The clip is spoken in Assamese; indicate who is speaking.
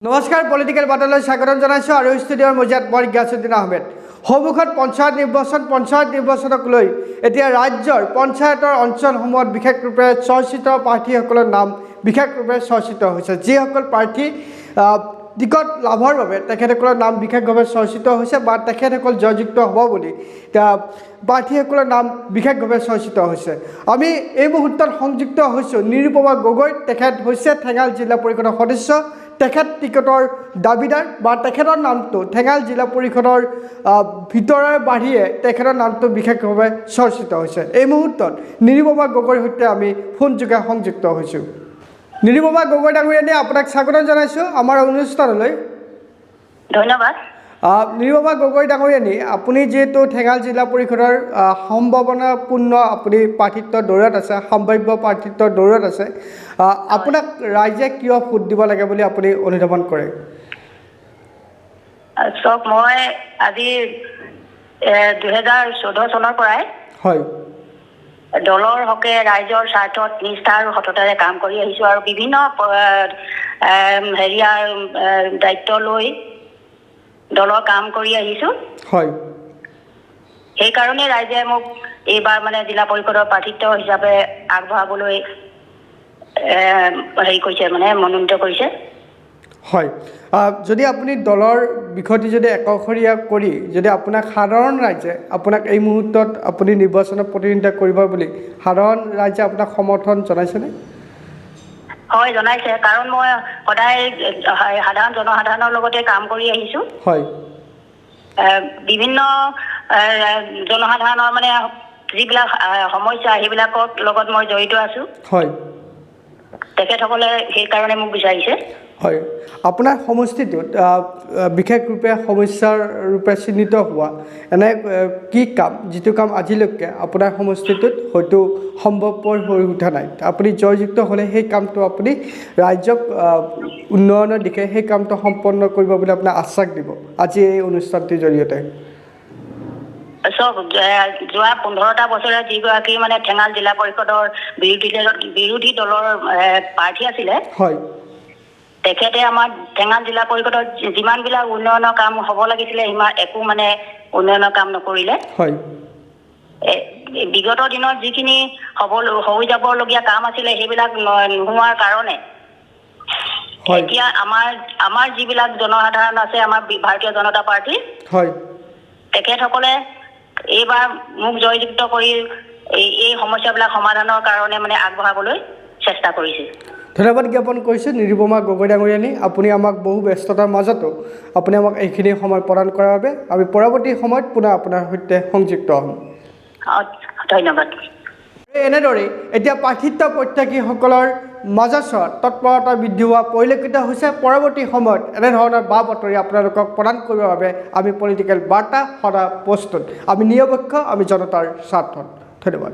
Speaker 1: নমস্কাৰ পলিটিকেল বাৰ্তালৈ স্বাগতম জনাইছোঁ আৰু ষ্টুডিঅ'ৰ মজিয়াত মই গিয়াছুদ্দিন আহমেদ। সন্মুখত পঞ্চায়ত নিৰ্বাচনক লৈ এতিয়া ৰাজ্যৰ পঞ্চায়তৰ অঞ্চলসমূহত বিশেষৰূপে চৰ্চিত প্ৰাৰ্থীসকলৰ নাম বিশেষৰূপে চৰ্চিত হৈছে। যিসকল প্ৰাৰ্থী টিকট লাভৰ বাবে তেখেতসকলৰ নাম বিশেষভাৱে চৰ্চিত হৈছে বা তেখেতসকল জয়যুক্ত হ'ব বুলি প্ৰাৰ্থীসকলৰ নাম বিশেষভাৱে চৰ্চিত হৈছে। আমি এই মুহূৰ্তত সংযুক্ত হৈছোঁ নিৰুপমা গগৈ। তেখেত হৈছে ঠেঙাল জিলা পৰিষদৰ সদস্য। তেখেত টিকটৰ দাবীদাৰ বা তেখেতৰ নামটো ঠেঙাল জিলা পৰিষদৰ ভিতৰৰ বাহিৰে তেখেতৰ নামটো বিশেষভাৱে চৰ্চিত হৈছে। এই মুহূৰ্তত নিৰুপমা গগৈৰ সৈতে আমি ফোনযোগে সংযুক্ত হৈছোঁ। নিৰুপমা গগৈ ডাঙৰীয়ানী, আপোনাক স্বাগতম জনাইছোঁ আমাৰ অনুষ্ঠানলৈ।
Speaker 2: ধন্যবাদ।
Speaker 1: নিৰুপমা গগৈ ডাঙৰীয়ানী, আপুনি যিহেতু ঠেঙাল জিলা পৰিষদৰ সম্ভাৱনাপূৰ্ণ আপুনি প্ৰাৰ্থিত্বৰ দৌৰত আছে, সম্ভাৱ্য প্ৰাৰ্থিত্বৰ দৌৰত আছে, আপোনাক ৰাইজে কিয় ভোট দিব লাগে বুলি আপুনি অনুধাৱন কৰে?
Speaker 2: চাওক, মই আজি 2014 চনৰ পৰাই
Speaker 1: হয়
Speaker 2: দলৰ হকে ৰাইজৰ স্বাৰ্থত নিষ্ঠা আৰু সততাৰে কাম কৰি আহিছোঁ আৰু বিভিন্ন হেৰিয়াৰ দায়িত্ব লৈ দলৰ কাম কৰি আহিছোঁ।
Speaker 1: হয়,
Speaker 2: সেইকাৰণে ৰাইজে মোক এইবাৰ জিলা পৰিষদৰ প্ৰাৰ্থিত্ব হিচাপে আগবঢ়াবলৈ হেৰি কৰিছে, মনোনীত কৰিছে।
Speaker 1: হয়, যদি আপুনি দলৰ বিষয়টি যদি একখৰীয়া কৰি যদি আপোনাক সাধাৰণ ৰাইজে আপোনাক এই মুহূৰ্তত আপুনি নিৰ্বাচনত প্ৰতিদ্বন্দ্বিতা কৰিব বুলি সাধাৰণ ৰাইজে আপোনাক সমৰ্থন জনাইছেনে?
Speaker 2: হয়, জনাইছে, কাৰণ মই সদায় সাধাৰণ জনসাধাৰণৰ লগতে কাম কৰি আহিছোঁ।
Speaker 1: হয়,
Speaker 2: বিভিন্ন জনসাধাৰণৰ যিবিলাক সমস্যা সেইবিলাকৰ লগত মই জড়িত আছোঁ।
Speaker 1: হয়,
Speaker 2: তেখেতসকলে সেইকাৰণে মোক বিচাৰিছে।
Speaker 1: হয়, আপোনাৰ সমষ্টিটোত বিশেষৰূপে সমস্যাৰ ৰূপে চিহ্নিত হোৱা এনে কি কাম, যিটো কাম আজিলৈকে আপোনাৰ সমষ্টিটোত হয়তো সম্ভৱপৰ হৈ উঠা নাই, আপুনি জয়যুক্ত হ'লে সেই কামটো আপুনি ৰাইজক উন্নয়নৰ দিশে সেই কামটো সম্পন্ন কৰিব বুলি আপোনাক আশ্বাস দিব আজি এই অনুষ্ঠানটিৰ জৰিয়তে?
Speaker 2: চব যোৱা 15টা বছৰে যিগৰাকী ঠেঙাল জিলা পৰিষদৰ বিৰোধী দলৰ প্ৰাৰ্থী আছিলে,
Speaker 1: হয়,
Speaker 2: তেখেতে আমাৰ ঠেঙাল জিলা পৰিষদৰ যিমানবিলাক উন্নয়নৰ কাম হ'ব লাগিছিলে একো উন্নয়নৰ কাম নকৰিলে।
Speaker 1: হয়,
Speaker 2: বিগত দিনত যিখিনি হৈ যাবলগীয়া কাম আছিলে সেইবিলাক নোহোৱাৰ কাৰণে এতিয়া আমাৰ যিবিলাক জনসাধাৰণ আছে, আমাৰ ভাৰতীয় জনতা পাৰ্টি,
Speaker 1: হয়,
Speaker 2: তেখেতসকলে এইবাৰ মোক জয়যুক্ত কৰি এই সমস্যাবিলাক সমাধানৰ কাৰণে আগবঢ়াবলৈ চেষ্টা কৰিছে।
Speaker 1: ধন্যবাদ জ্ঞাপন কৰিছোঁ নিৰুপমা গগৈ ডাঙৰীয়ানী। আপুনি আমাক বহু ব্যস্ততাৰ মাজতো আপুনি আমাক এইখিনি সময় প্ৰদান কৰাৰ বাবে আমি পৰৱৰ্তী সময়ত পুনৰ আপোনাৰ সৈতে সংযুক্ত হ'ম।
Speaker 2: ধন্যবাদ।
Speaker 1: এনেদৰেই এতিয়া প্ৰাৰ্থিত্ব প্ৰত্যাশীসকলৰ মাজত তৎপৰতা বৃদ্ধি হোৱা পৰিলক্ষিত হৈছে। পৰৱৰ্তী সময়ত এনেধৰণৰ বা বাতৰি আপোনালোকক প্ৰদান কৰিবৰ বাবে আমি পলিটিকেল বাৰ্তা সদায় প্ৰস্তুত। আমি নিৰপেক্ষ, আমি জনতাৰ স্বাৰ্থত। ধন্যবাদ।